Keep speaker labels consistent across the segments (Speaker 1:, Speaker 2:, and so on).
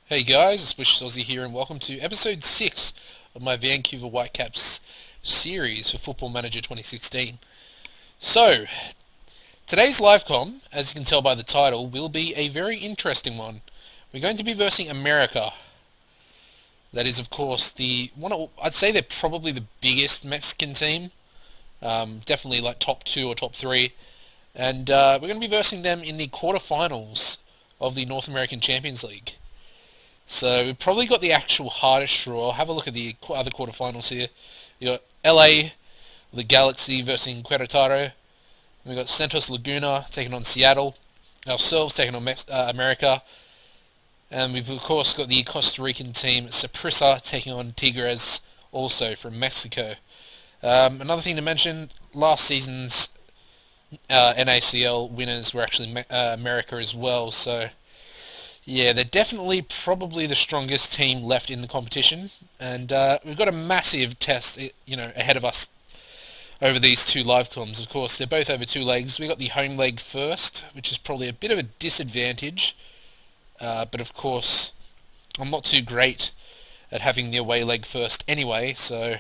Speaker 1: Hey guys, AuspiciousAussie here and welcome to episode 6 of my Vancouver Whitecaps series for Football Manager 2016. So, today's live com, as you can tell by the title, will be a very interesting one. We're going to be versing America. That is, of course, I'd say they're probably the biggest Mexican team. Definitely like top 2 or top 3. And we're going to be versing them in the quarterfinals of the North American Champions League. So we've probably got the actual hardest draw. I'll have a look at the other quarterfinals here. You got LA, the Galaxy versus Querétaro. We've got Santos Laguna taking on Seattle. Ourselves taking on America. And we've of course got the Costa Rican team Saprissa taking on Tigres, also from Mexico. Another thing to mention, last season's NACL winners were actually America as well, so yeah, they're definitely probably the strongest team left in the competition, and we've got a massive test, ahead of us over these two live comms. Of course, they're both over 2 legs. We got the home leg first, which is probably a bit of a disadvantage, but of course, I'm not too great at having the away leg first anyway, so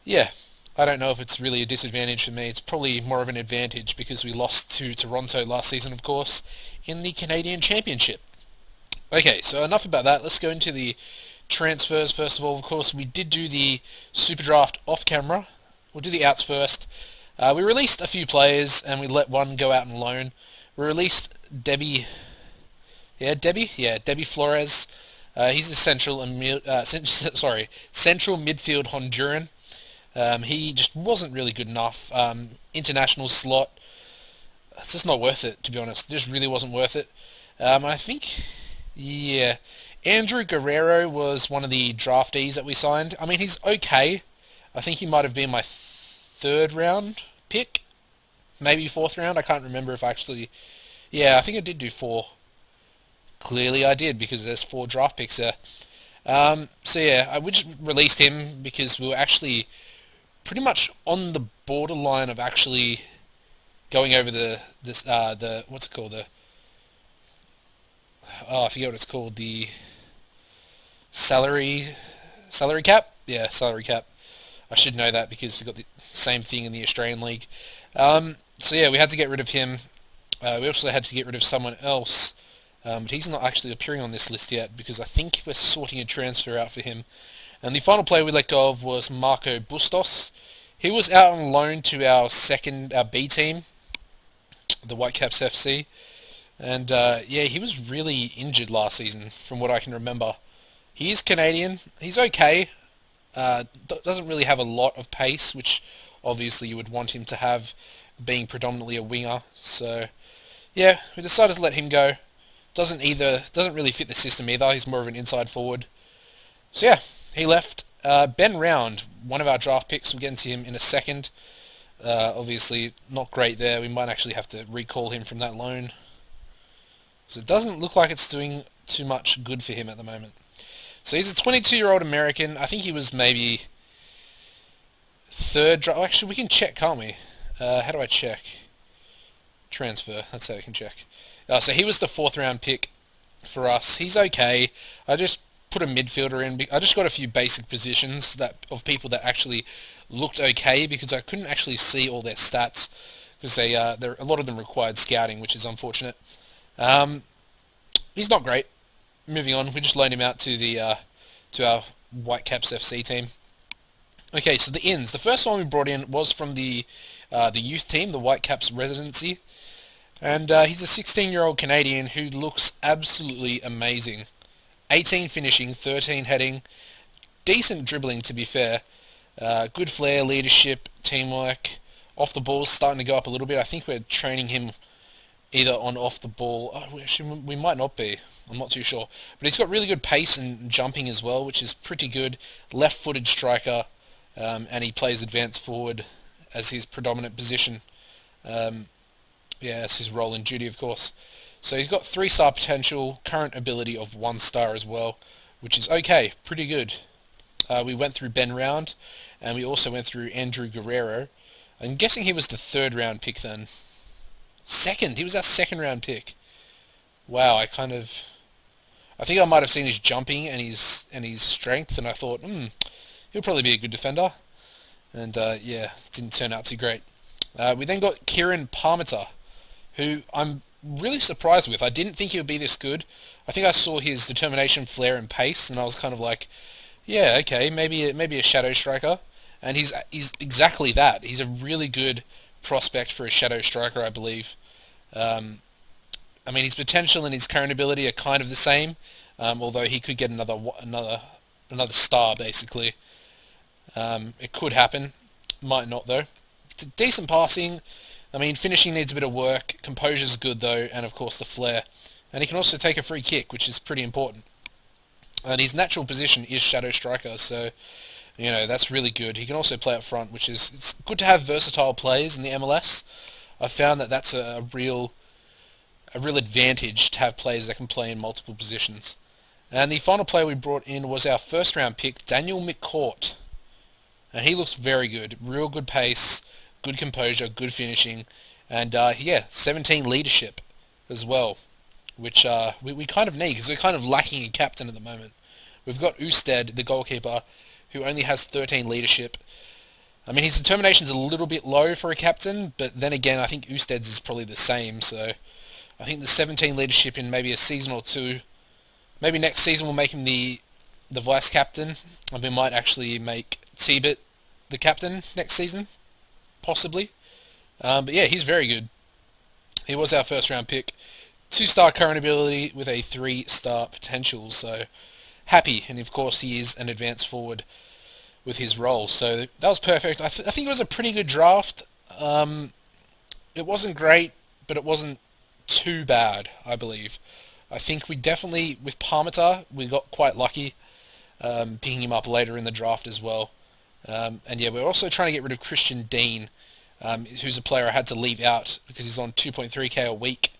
Speaker 1: yeah. I don't know if it's really a disadvantage for me. It's probably more of an advantage because we lost to Toronto last season, of course, in the Canadian Championship. Okay, so enough about that. Let's go into the transfers first of all. Of course, we did do the Super Draft off camera. We'll do the outs first. We released a few players and we let one go out on loan. We released Debbie Flores. He's a central midfield Honduran. He just wasn't really good enough. International slot. It's just not worth it, to be honest. It just really wasn't worth it. I think, yeah, Andrew Guerrero was one of the draftees that we signed. I mean, he's okay. I think he might have been my third round pick, maybe fourth round. I can't remember if I actually. Yeah, I think I did do 4. Clearly, I did because there's 4 draft picks there. So yeah, we just released him because we were actually pretty much on the borderline of actually going over the what's it called, I forget what it's called, the salary cap. Yeah, salary cap. I should know that because we've got the same thing in the Australian League. So yeah, we had to get rid of him. We also had to get rid of someone else, but he's not actually appearing on this list yet because I think we're sorting a transfer out for him. And the final player we let go of was Marco Bustos. He was out on loan to our B team, the Whitecaps FC. And yeah, he was really injured last season, from what I can remember. He is Canadian. He's okay. Doesn't really have a lot of pace, which obviously you would want him to have, being predominantly a winger. So yeah, we decided to let him go. Doesn't really fit the system either. He's more of an inside forward. So yeah, he left. Ben Round, one of our draft picks, we'll get into him in a second. Obviously not great there. We might actually have to recall him from that loan. So it doesn't look like it's doing too much good for him at the moment. So he's a 22-year-old American. I think he was maybe third draft. Actually, we can check, can't we? How do I check? Transfer. That's how we can check. So he was the 4th round pick for us. He's okay. I just put a midfielder in. I just got a few basic positions of people that actually looked okay because I couldn't actually see all their stats because a lot of them required scouting, which is unfortunate. He's not great. Moving on, we just loaned him out to our Whitecaps FC team. Okay, so the ins. The first one we brought in was from the youth team, the Whitecaps residency, and he's a 16-year-old Canadian who looks absolutely amazing. 18 finishing, 13 heading, decent dribbling to be fair. Good flair, leadership, teamwork. Off the ball, starting to go up a little bit. I think we're training him either on off the ball. Oh, actually, we might not be. I'm not too sure. But he's got really good pace and jumping as well, which is pretty good. Left-footed striker, and he plays advanced forward as his predominant position. Yeah, that's his role in duty, of course. So he's got 3-star potential, current ability of 1-star as well, which is okay, pretty good. We went through Ben Round, and we also went through Andrew Guerrero. I'm guessing he was the 3rd round pick then. He was our 2nd round pick. Wow, I think I might have seen his jumping and his strength, and I thought, he'll probably be a good defender. And yeah, didn't turn out too great. We then got Kieran Parmenter, who I'm really surprised with. I didn't think he would be this good. I think I saw his determination, flair, and pace, and I was kind of like, yeah, okay, maybe a shadow striker. And he's exactly that. He's a really good prospect for a shadow striker, I believe. Um, I mean, his potential and his current ability are kind of the same, although he could get another star basically. It could happen, might not though. Decent passing. I mean, finishing needs a bit of work. Composure's good though, and of course the flair. And he can also take a free kick, which is pretty important. And his natural position is shadow striker, so that's really good. He can also play up front, which is it's good to have versatile players in the MLS. I've found that that's a real advantage to have players that can play in multiple positions. And the final player we brought in was our first round pick, Daniel McCourt. And he looks very good. Real good pace, good composure, good finishing, and 17 leadership as well, which we kind of need because we're kind of lacking a captain at the moment. We've got Usted, the goalkeeper, who only has 13 leadership. I mean, his determination's a little bit low for a captain, but then again, I think Usted's is probably the same, so I think the 17 leadership in maybe a season or two, maybe next season we'll make him the vice captain, and we might actually make Tibet the captain next season, possibly. But yeah, he's very good. He was our first round pick. 2-star current ability with a 3-star potential, so happy. And of course he is an advanced forward with his role, so that was perfect. I think it was a pretty good draft. It wasn't great, but it wasn't too bad, I believe. I think we definitely, with Parmenter, we got quite lucky picking him up later in the draft as well. And yeah, we're also trying to get rid of Christian Dean, who's a player I had to leave out because he's on 2.3k a week,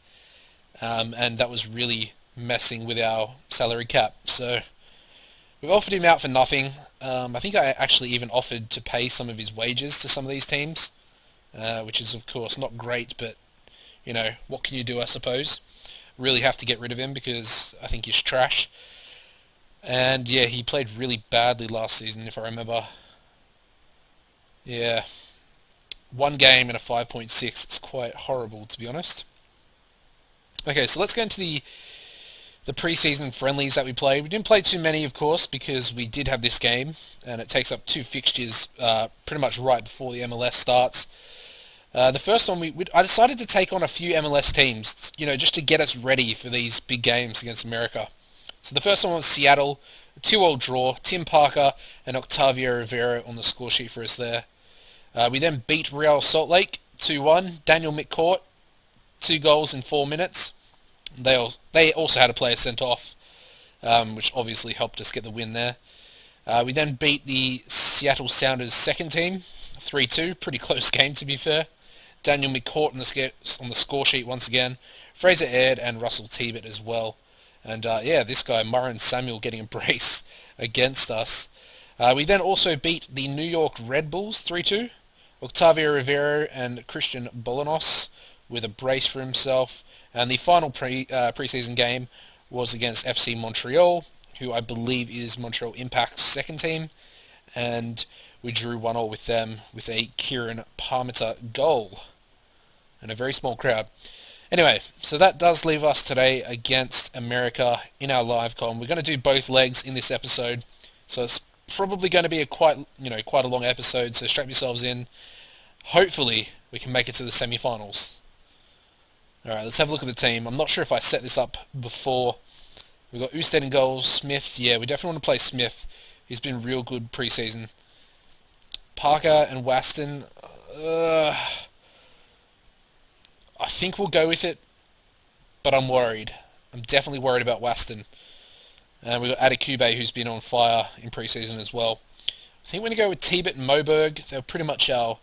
Speaker 1: and that was really messing with our salary cap. So we've offered him out for nothing. I think I actually even offered to pay some of his wages to some of these teams, which is of course not great, but what can you do, I suppose. Really have to get rid of him because I think he's trash. And yeah, he played really badly last season, if I remember. Yeah, one game and a 5.6. It's quite horrible, to be honest. Okay, so let's go into the pre-season friendlies that we played. We didn't play too many, of course, because we did have this game, and it takes up 2 fixtures pretty much right before the MLS starts. The first one, I decided to take on a few MLS teams, just to get us ready for these big games against America. So the first one was Seattle, a 2-2 draw, Tim Parker and Octavio Rivera on the score sheet for us there. We then beat Real Salt Lake 2-1, Daniel McCourt, 2 goals in 4 minutes. They also had a player sent off, which obviously helped us get the win there. We then beat the Seattle Sounders second team, 3-2, pretty close game to be fair. Daniel McCourt on the score sheet once again, Fraser Aird and Russell Tibet as well. And this guy, Murren Samuel, getting a brace against us. We then also beat the New York Red Bulls 3-2. Octavio Rivero and Christian Bolanos with a brace for himself. And the final preseason game was against FC Montreal, who I believe is Montreal Impact's second team. And we drew 1-1 with them with a Kieran Parmenter goal. And a very small crowd. Anyway, so that does leave us today against America in our live com. We're going to do both legs in this episode, so it's probably going to be quite a long episode. So strap yourselves in. Hopefully, we can make it to the semi-finals. All right, let's have a look at the team. I'm not sure if I set this up before. We've got Usted in goals, Smith. Yeah, we definitely want to play Smith. He's been real good pre-season. Parker and Waston. I think we'll go with it, but I'm worried. I'm definitely worried about Waston. And we've got Adekube, who's been on fire in pre-season as well. I think we're going to go with Tibet and Moberg. They're pretty much our,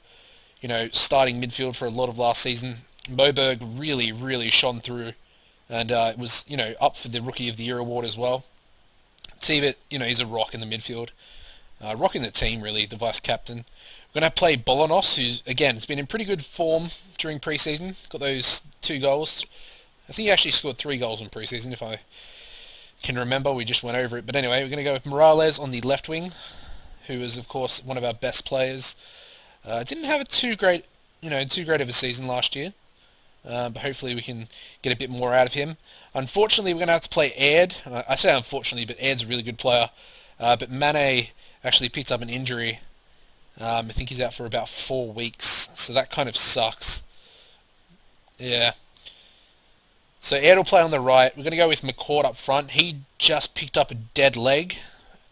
Speaker 1: starting midfield for a lot of last season. Moberg really, really shone through, and it was, up for the Rookie of the Year award as well. Tibet, he's a rock in the midfield. Rocking the team, really, the vice-captain. We're going to play Bolanos, who's, again, has been in pretty good form during pre-season. Got those 2 goals. I think he actually scored 3 goals in pre-season, if I can remember. We just went over it. But anyway, we're going to go with Morales on the left wing, who is, of course, one of our best players. Didn't have a too great of a season last year. But hopefully we can get a bit more out of him. Unfortunately, we're going to have to play Ed. I say unfortunately, but Ed's a really good player. But Mane actually picked up an injury. I think he's out for about 4 weeks, so that kind of sucks. Yeah. So Ed will play on the right. We're going to go with McCourt up front. He just picked up a dead leg.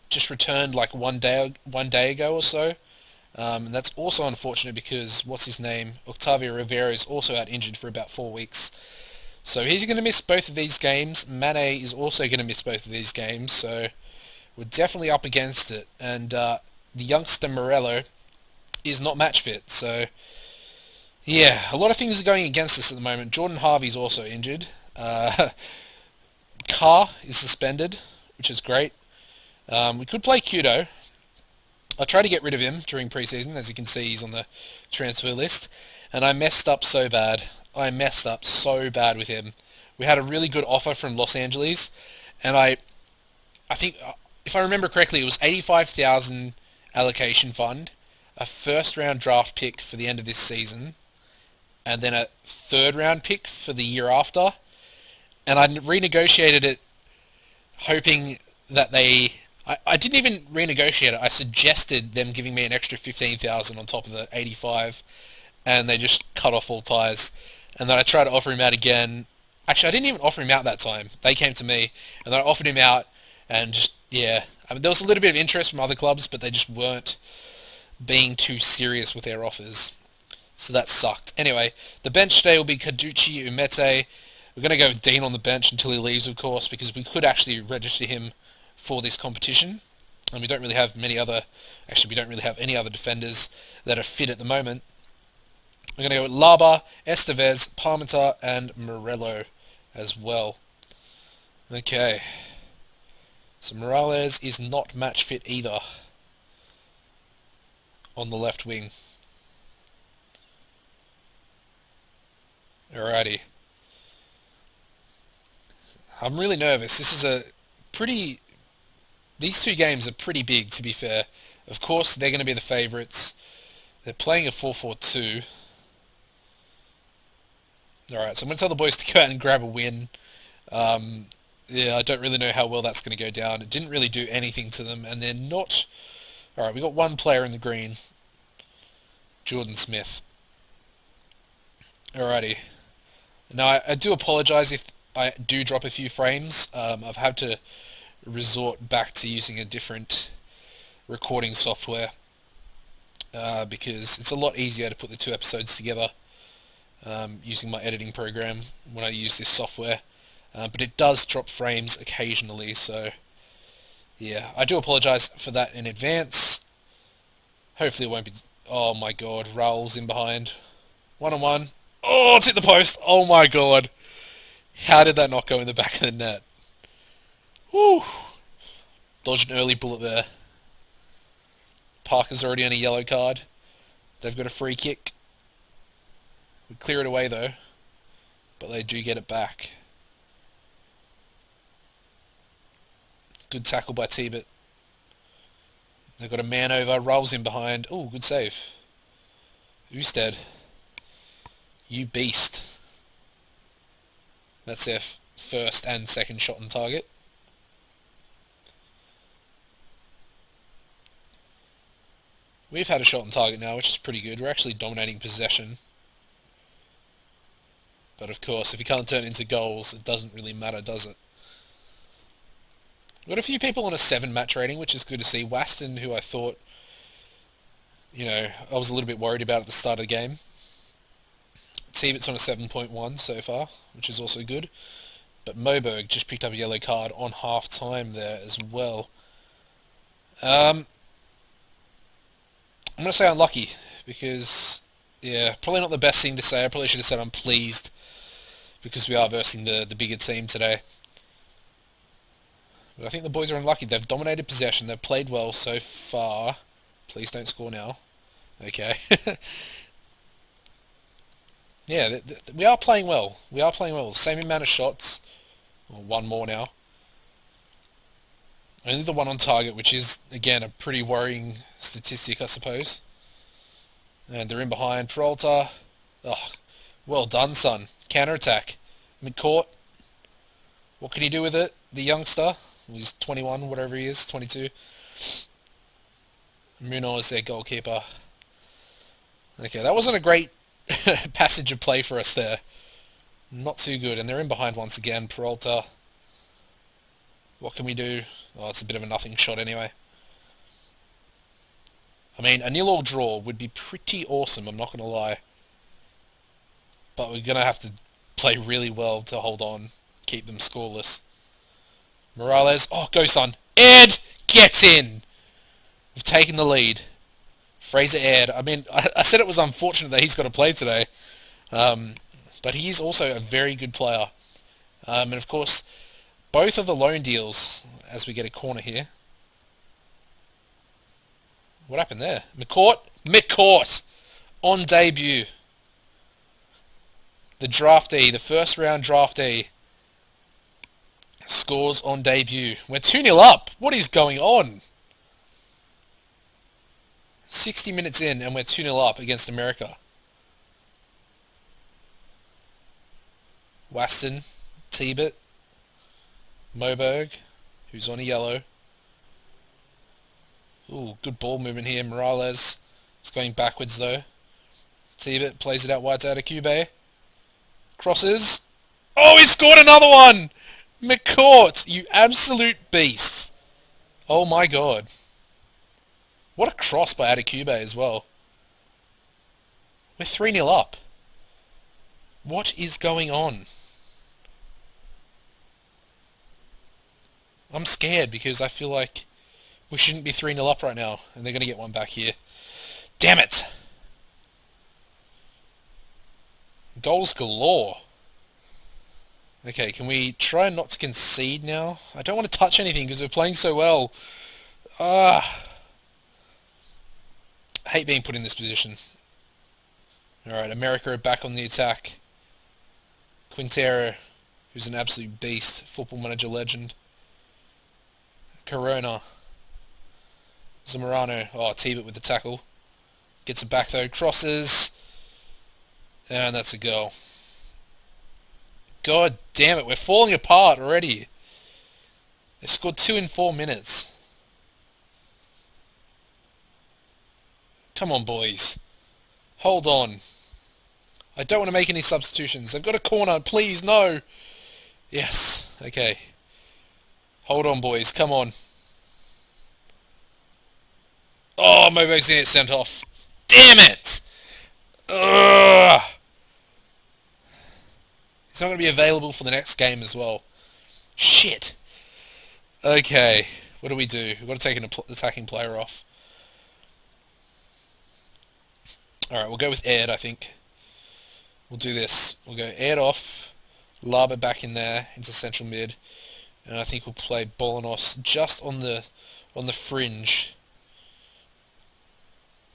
Speaker 1: Just returned like one day ago or so. And that's also unfortunate because, what's his name? Octavio Rivera is also out injured for about 4 weeks. So he's going to miss both of these games. Mane is also going to miss both of these games. So we're definitely up against it. And the youngster Morello is not match fit. So yeah, a lot of things are going against us at the moment. Jordan Harvey's also injured. Carr is suspended, which is great. We could play Kudo. I tried to get rid of him during preseason. As you can see, he's on the transfer list. And I messed up so bad. I messed up so bad with him. We had a really good offer from Los Angeles. And I think, if I remember correctly, it was 85,000 allocation fund, a first round draft pick for the end of this season, and then a third round pick for the year after. And I renegotiated it hoping that I didn't even renegotiate it. I suggested them giving me an extra 15,000 on top of the 85, and they just cut off all ties. And then I tried to offer him out again. Actually, I didn't even offer him out that time. They came to me, and then I offered him out, and just, yeah. I mean, there was a little bit of interest from other clubs, but they just weren't being too serious with their offers. So that sucked. Anyway, the bench today will be Kaduchi Umete. We're going to go with Dean on the bench until he leaves, of course, because we could actually register him for this competition. And we don't really have any other defenders that are fit at the moment. We're going to go with Laba, Estevez, Parmenter, and Morello as well. Okay. So Morales is not match fit either on the left wing. Alrighty. I'm really nervous. These two games are pretty big, to be fair. Of course, they're going to be the favourites. They're playing a 4-4-2. Alright, so I'm going to tell the boys to go out and grab a win. Yeah, I don't really know how well that's going to go down. It didn't really do anything to them, and they're not... Alright, we got one player in the green. Jordan Smith. Alrighty. Now, I do apologise if I do drop a few frames. I've had to resort back to using a different recording software because it's a lot easier to put the two episodes together using my editing program when I use this software. But it does drop frames occasionally, so yeah, I do apologise for that in advance. Hopefully it won't be... Oh my god, Raul's in behind. 1-on-1. Oh, it's hit the post! Oh my god! How did that not go in the back of the net? Whew! Dodged an early bullet there. Parker's already on a yellow card. They've got a free kick. We clear it away though, but they do get it back. Good tackle by T-Bit. They've got a man over. Raul's in behind. Oh, good save. Usted. You beast. That's their first and second shot on target. We've had a shot on target now, which is pretty good. We're actually dominating possession. But of course, if you can't turn it into goals, it doesn't really matter, does it? We've got a few people on a 7 match rating, which is good to see. Waston, who I thought, I was a little bit worried about at the start of the game. T-Bit's on a 7.1 so far, which is also good. But Moberg just picked up a yellow card on half-time there as well. I'm going to say unlucky, because, yeah, probably not the best thing to say. I probably should have said I'm pleased, because we are versing the bigger team today. But I think the boys are unlucky. They've dominated possession. They've played well so far. Please don't score now. Okay. Yeah, we are playing well. We are playing well. Same amount of shots. Well, one more now. Only the one on target, which is, again, a pretty worrying statistic, I suppose. And they're in behind. Peralta. Oh, well done, son. Counter-attack. McCourt. What can he do with it? The youngster. He's 21, whatever he is, 22. Munoz, their goalkeeper. Okay, that wasn't a great passage of play for us there. Not too good. And they're in behind once again. Peralta. What can we do? Oh, it's a bit of a nothing shot anyway. I mean, a 0-0 draw would be pretty awesome, I'm not going to lie. But we're going to have to play really well to hold on, keep them scoreless. Morales, oh, go son. Ed, get in! We've taken the lead. Fraser Ed, I mean, I said it was unfortunate that he's got to play today. But he is also a very good player. And of course, both of the loan deals, as we get a corner here. What happened there? McCourt! On debut. The draftee, the first round draftee, scores on debut. We're 2-0 up. What is going on? 60 minutes in and we're 2-0 up against America. Waston, Tebet, Moberg, who's on a yellow. Ooh, good ball movement here. Morales is going backwards though. Tebet plays it out wide to Adekube. Crosses. Oh, he scored another one! McCourt, you absolute beast. Oh my god. What a cross by Adekube as well. We're 3-0 up. What is going on? I'm scared because I feel like we shouldn't be 3-0 up right now, and they're going to get one back here. Damn it! Goals galore. Okay, can we try not to concede now? I don't want to touch anything because we're playing so well. I hate being put in this position. Alright, America are back on the attack. Quintero, who's an absolute beast, football manager legend. Corona. Zamorano. Oh, Tebet with the tackle. Gets it back though. Crosses. And that's a goal. God damn it, we're falling apart already. They scored 2 in 4 minutes. Come on, boys. Hold on. I don't want to make any substitutions. They've got a corner. Please, no. Yes. Okay. Hold on, boys. Come on. Oh, Mobo's going to get sent off. Damn it! Ugh. He's not going to be available for the next game as well. Shit. Okay. What do? We've got to take an attacking player off. Alright, we'll go with Ed, I think. We'll do this. We'll go Ed off. Laba back in there, into central mid. And I think we'll play Bolanos just on the fringe.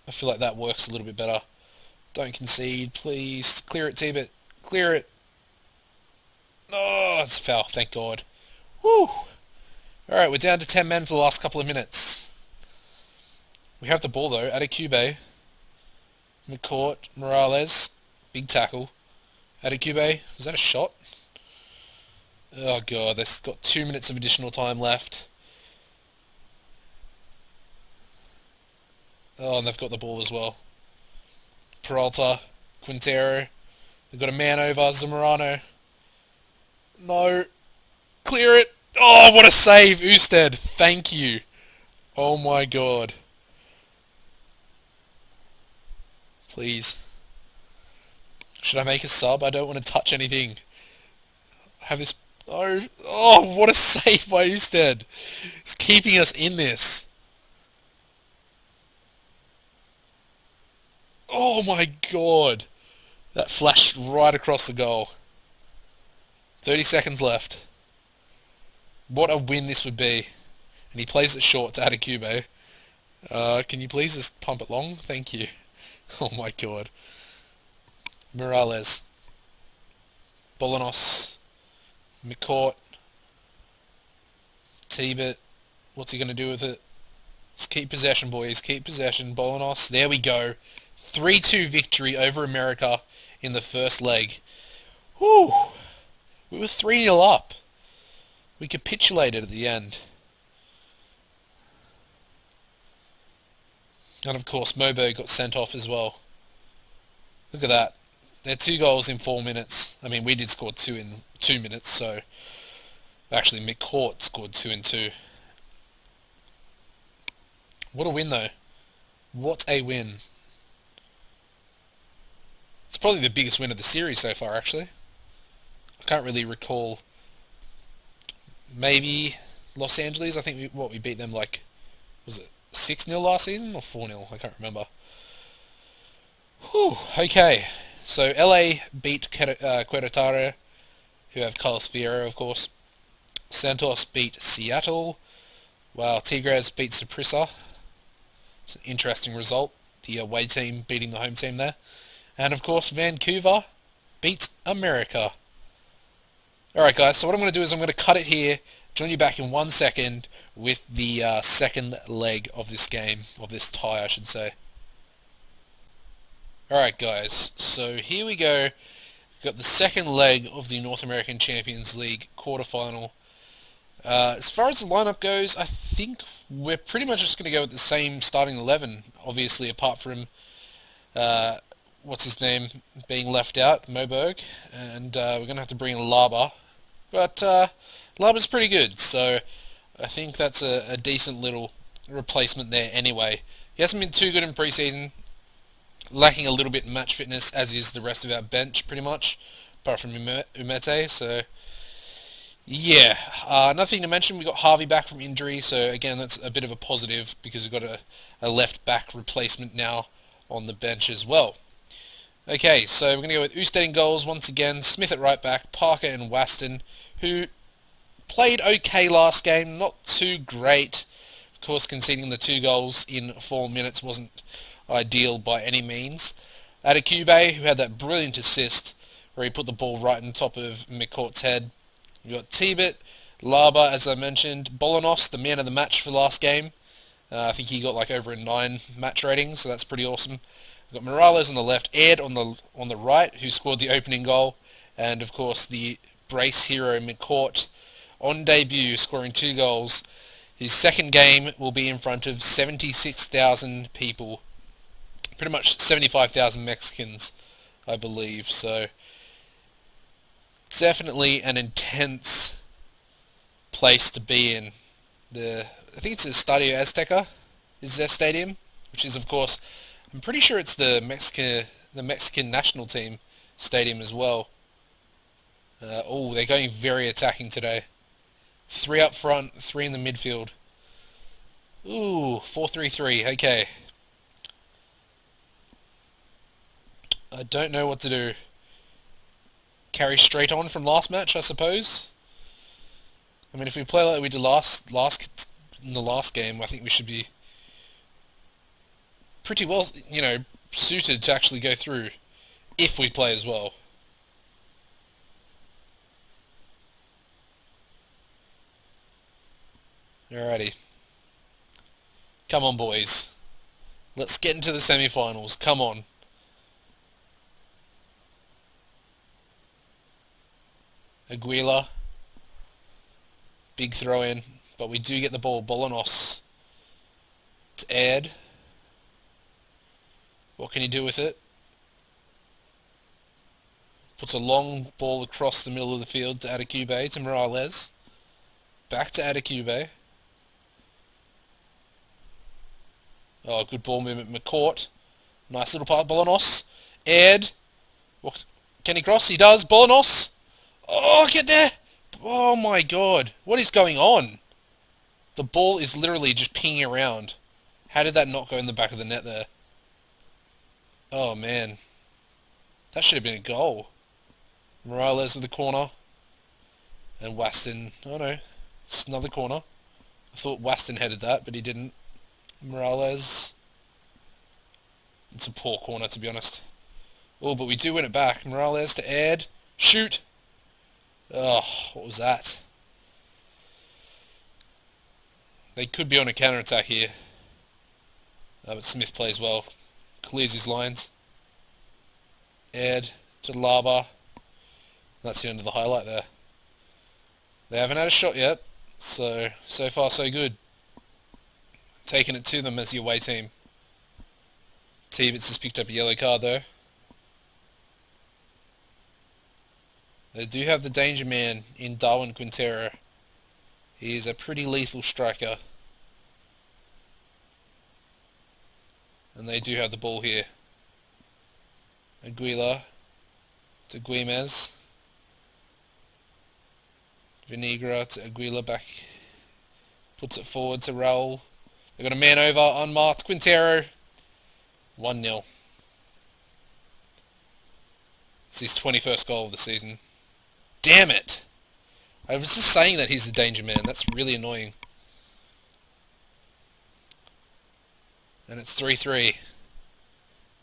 Speaker 1: I feel like that works a little bit better. Don't concede, please. Clear it, Tebet. Clear it. Oh, it's a foul, thank God. Woo! Alright, we're down to 10 men for the last couple of minutes. We have the ball though. Adekube. McCourt. Morales. Big tackle. Adekube. Was that a shot? Oh God, they've got 2 minutes of additional time left. Oh, and they've got the ball as well. Peralta. Quintero. They've got a man over. Zamorano. No. Clear it. Oh, what a save, Usted. Thank you. Oh my God. Please. Should I make a sub? I don't want to touch anything. Have this... Oh, what a save by Usted. It's keeping us in this. Oh my God. That flashed right across the goal. 30 seconds left. What a win this would be. And he plays it short to Adekube. Can you please just pump it long? Thank you. Oh my God. Morales. Bolanos. McCourt. Tebet. What's he going to do with it? Just keep possession, boys. Keep possession. Bolanos. There we go. 3-2 victory over America in the first leg. Whew. We were 3-0 up. We capitulated at the end. And of course, Mobo got sent off as well. Look at that. They're 2 goals in 4 minutes. I mean, we did score 2 in 2 minutes, so... Actually, McCourt scored 2 in 2. What a win, though. What a win. It's probably the biggest win of the series so far, actually. I can't really recall. Maybe Los Angeles. I think we beat them like, was it 6-0 last season or 4-0? I can't remember. Whew, okay. So LA beat Querétaro, who have Carlos Vieira, of course. Santos beat Seattle, while Tigres beat Saprissa. It's an interesting result. The away team beating the home team there. And of course, Vancouver beat America. Alright guys, so what I'm going to do is I'm going to cut it here, join you back in 1 second with the second leg of this game, of this tie I should say. Alright guys, so here we go. We've got the second leg of the North American Champions League quarterfinal. As far as the lineup goes, I think we're pretty much just going to go with the same starting 11, obviously apart from, what's his name, being left out, Moberg, and we're going to have to bring in Laba. But Laba's pretty good, so I think that's a decent little replacement there anyway. He hasn't been too good in pre-season, lacking a little bit in match fitness, as is the rest of our bench, pretty much, apart from Umete, so... Yeah, nothing to mention, we got Harvey back from injury, so again that's a bit of a positive because we've got a left back replacement now on the bench as well. Okay, so we're going to go with Oosted in goals once again, Smith at right back, Parker and Waston, who played okay last game, not too great. Of course, conceding the 2 goals in 4 minutes wasn't ideal by any means. Adekube, who had that brilliant assist where he put the ball right on top of McCourt's head. We've got Tibet, Laba, as I mentioned, Bolanos, the man of the match for last game. I think he got like over a 9 match rating, so that's pretty awesome. We've got Morales on the left, Ed on the right, who scored the opening goal, and of course the brace hero McCourt on debut, scoring 2 goals. His second game will be in front of 76,000 people, pretty much 75,000 Mexicans, I believe, so... Definitely an intense place to be in. I think it's the Estadio Azteca is their stadium, which is of course, I'm pretty sure it's the Mexican national team stadium as well. Oh, they're going very attacking today. 3 up front, 3 in the midfield. Ooh, 4-3-3, okay. I don't know what to do. Carry straight on from last match, I suppose. I mean, if we play like we did in the last game, I think we should be pretty well, suited to actually go through, if we play as well. Alrighty. Come on, boys. Let's get into the semi-finals. Come on. Aguila. Big throw in. But we do get the ball. Bolanos to Ed. What can he do with it? Puts a long ball across the middle of the field to Adekube, to Morales. Back to Adekube. Oh, good ball movement. McCourt. Nice little part. Bolanos. Ed. Can he cross? He does. Bolanos. Oh, get there! Oh my god. What is going on? The ball is literally just pinging around. How did that not go in the back of the net there? Oh man. That should have been a goal. Morales with the corner. And Waston. Oh no. It's another corner. I thought Waston headed that, but he didn't. Morales. It's a poor corner, to be honest. Oh, but we do win it back. Morales to Ed. Shoot! Oh, what was that? They could be on a counter-attack here. But Smith plays well. Clears his lines. Ed to Laba. That's the end of the highlight there. They haven't had a shot yet, so far so good. Taking it to them as the away team. T-Bits has picked up a yellow card though. They do have the danger man in Darwin Quintero. He is a pretty lethal striker. And they do have the ball here. Aguila to Guimez. Vinegra to Aguila back. Puts it forward to Raul. They've got a man over, unmarked. Quintero. 1-0. It's his 21st goal of the season. Damn it! I was just saying that he's the danger man. That's really annoying. And it's 3-3.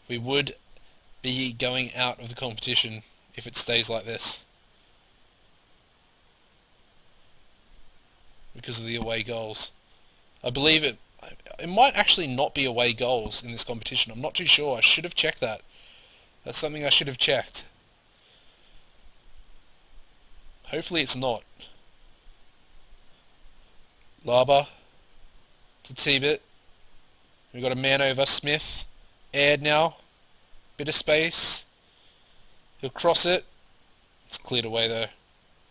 Speaker 1: We would be going out of the competition if it stays like this, because of the away goals. I believe it might actually not be away goals in this competition. I'm not too sure. I should have checked that. That's something I should have checked. Hopefully it's not. Laba to T-Bit. We've got a man over. Smith. Aired now. Bit of space. He'll cross it. It's cleared away though.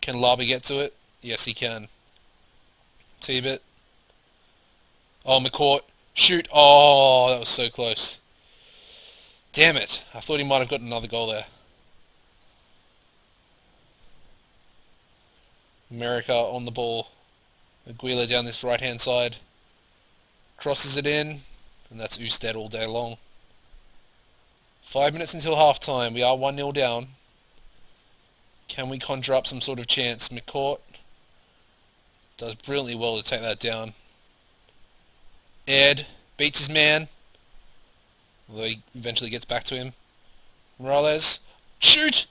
Speaker 1: Can Laba get to it? Yes, he can. T-Bit. Oh, McCourt. Shoot. Oh, that was so close. Damn it. I thought he might have got another goal there. America on the ball. Aguila down this right-hand side. Crosses it in. And that's Usted all day long. 5 minutes until half-time. We are 1-0 down. Can we conjure up some sort of chance? McCourt does brilliantly well to take that down. Ed beats his man. Although he eventually gets back to him. Morales. Shoot!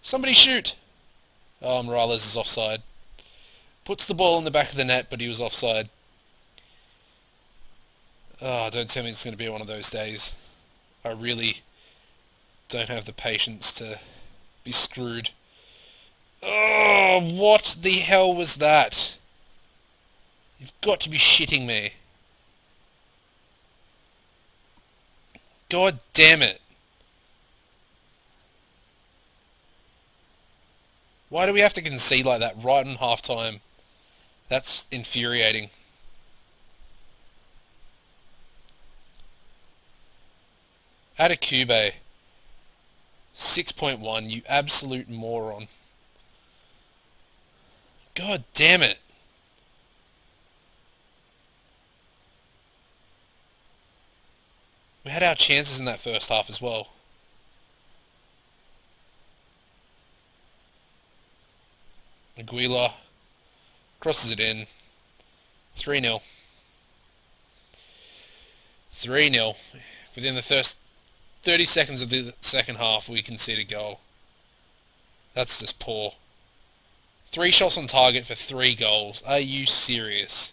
Speaker 1: Somebody shoot! Oh, Morales is offside. Puts the ball in the back of the net, but he was offside. Oh, don't tell me it's going to be one of those days. I really don't have the patience to be screwed. Oh, what the hell was that? You've got to be shitting me. God damn it. Why do we have to concede like that right in half-time? That's infuriating. Adekube. 6.1, you absolute moron. God damn it. We had our chances in that first half as well. Aguila crosses it in. 3-0. 3-0. Within the first 30 seconds of the second half, we concede a goal. That's just poor. 3 shots on target for 3 goals. Are you serious?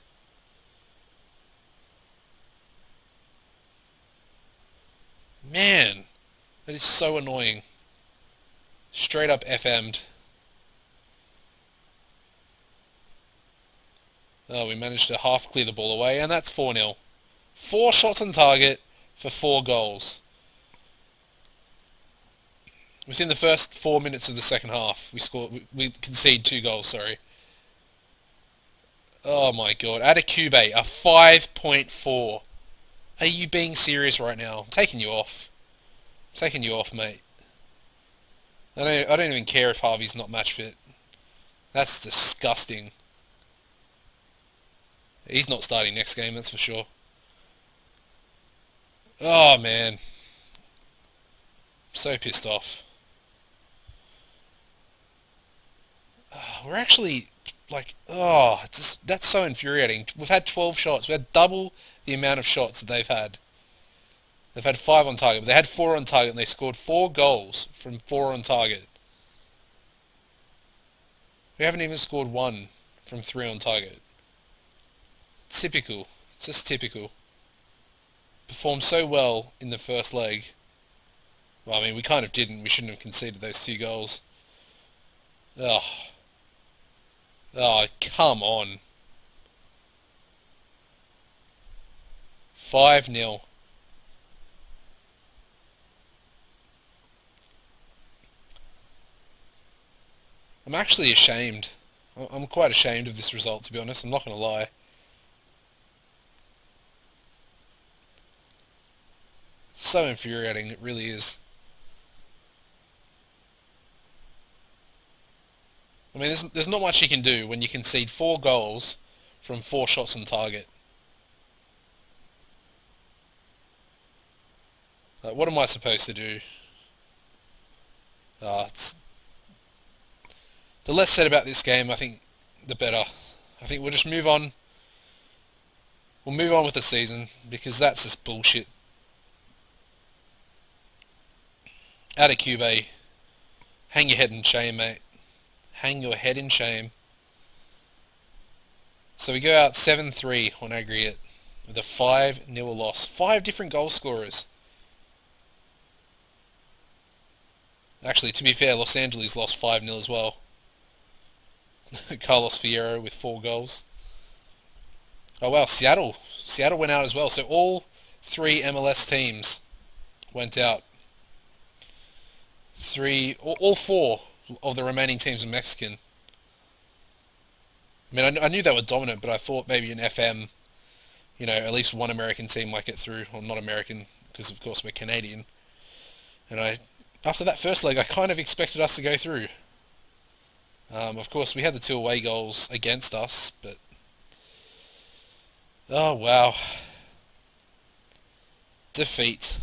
Speaker 1: Man, that is so annoying. Straight up FM'd. Oh, we managed to half clear the ball away, and that's 4-0. 4 shots on target for 4 goals. Within the first 4 minutes of the second half, we conceded 2 goals, sorry. Oh my god. Adekube, a 5.4. Are you being serious right now? I'm taking you off. I'm taking you off, mate. I don't even care if Harvey's not match fit. That's disgusting. He's not starting next game, that's for sure. Oh man. I'm so pissed off. We're actually like, that's so infuriating. We've had 12 shots. We had double the amount of shots that they've had. They've had 5 on target, but they had 4 on target, and they scored 4 goals from 4 on target. We haven't even scored 1 from 3 on target. Typical. Just typical. Performed so well in the first leg. Well, I mean, we kind of didn't. We shouldn't have conceded those 2 goals. Oh, oh, come on. 5-0. I'm actually ashamed. I'm quite ashamed of this result, to be honest. I'm not going to lie. It's so infuriating. It really is. I mean, there's not much you can do when you concede 4 goals from 4 shots on target. What am I supposed to do? It's the less said about this game, I think, the better. I think we'll just move on. We'll move on with the season because that's just bullshit. Out of Cube, hang your head in shame, mate. Hang your head in shame. So we go out 7-3 on aggregate with a 5-0 loss. 5 different goal scorers. Actually, to be fair, Los Angeles lost 5-0 as well. Carlos Fierro with 4 goals. Oh wow, Seattle. Seattle went out as well. So all 3 MLS teams went out. All 4 of the remaining teams are Mexican. I mean, I knew they were dominant, but I thought maybe in FM, at least one American team might get through, or not American, because of course we're Canadian. And after that first leg, I kind of expected us to go through. Of course, we had the 2 away goals against us, but oh wow, defeat.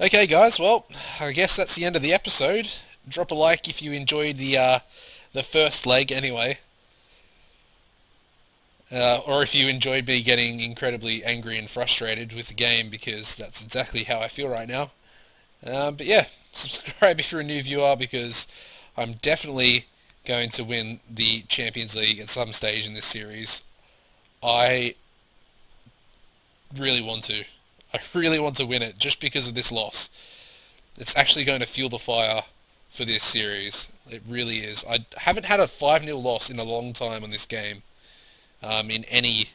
Speaker 1: Okay, guys. Well, I guess that's the end of the episode. Drop a like if you enjoyed the first leg, anyway. Or if you enjoyed me getting incredibly angry and frustrated with the game, because that's exactly how I feel right now. But yeah, subscribe if you're a new viewer, because I'm definitely going to win the Champions League at some stage in this series. I really want to. I really want to win it just because of this loss. It's actually going to fuel the fire for this series. It really is. I haven't had a 5-0 loss in a long time on this game. On any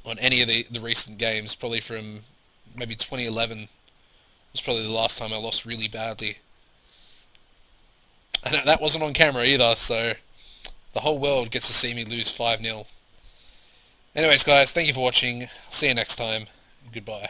Speaker 1: of the recent games, probably from maybe 2011 was probably the last time I lost really badly. And that wasn't on camera either, so the whole world gets to see me lose 5-0. Anyways, guys, thank you for watching. See you next time. Goodbye.